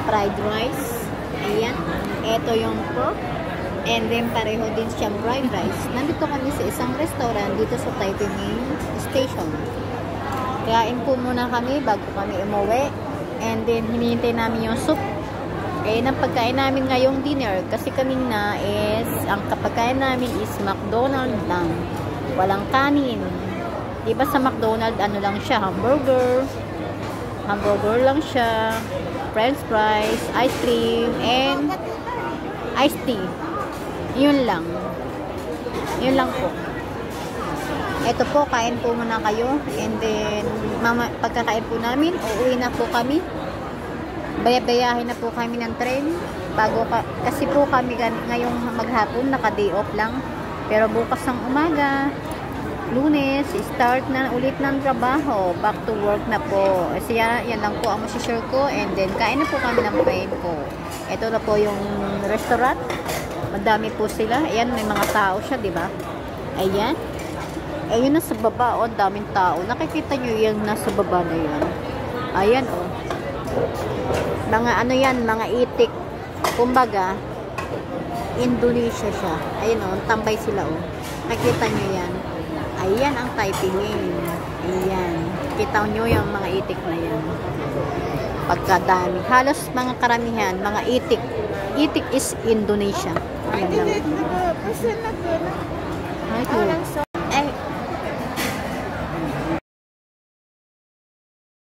fried rice. Ayan. Ito yung pork. And then, pareho din siyang fried rice. Nandito kami sa isang restaurant dito sa Taipei Main Station. Kain po muna kami bago kami umuwi. And then, hinihintay namin yung soup. Eh, ang pagkain namin ngayong dinner, kasi kanina is, ang kapagkain namin is McDonald's lang. Walang kanin. Diba sa McDonald's, ano lang siya, hamburger. Hamburger lang siya. French fries, ice cream, and iced tea. Yun lang. Yun lang po. Ito po, kain po muna kayo. And then, pagkakain po namin, uuwi na po kami. Bayabayahin na po kami ng tren. Kasi po kami ngayong maghapon, naka-day off lang. Pero bukas ng umaga, Lunes, start na ulit ng trabaho. Back to work na po. Kasi yan lang po ang masishare ko. And then, kain na po kami ng friend ko. Ito na po yung restaurant. Madami po sila. Ayan, may mga tao siya, di ba? Ayan. Ayun, nasa baba, oh, daming tao. Nakikita nyo yung nasa baba na yan. Ayan, oh. Mga ano yan, mga itik. Kumbaga, Indonesia siya. Ayan, oh, tambay sila, oh. Nakikita nyo yan. Ayan ang Taipei Main. Ayan. Kita nyo yung mga itik na yan. Pagkadami. Halos mga karamihan, mga itik. Itik is Indonesia. Ayan lang. Hi,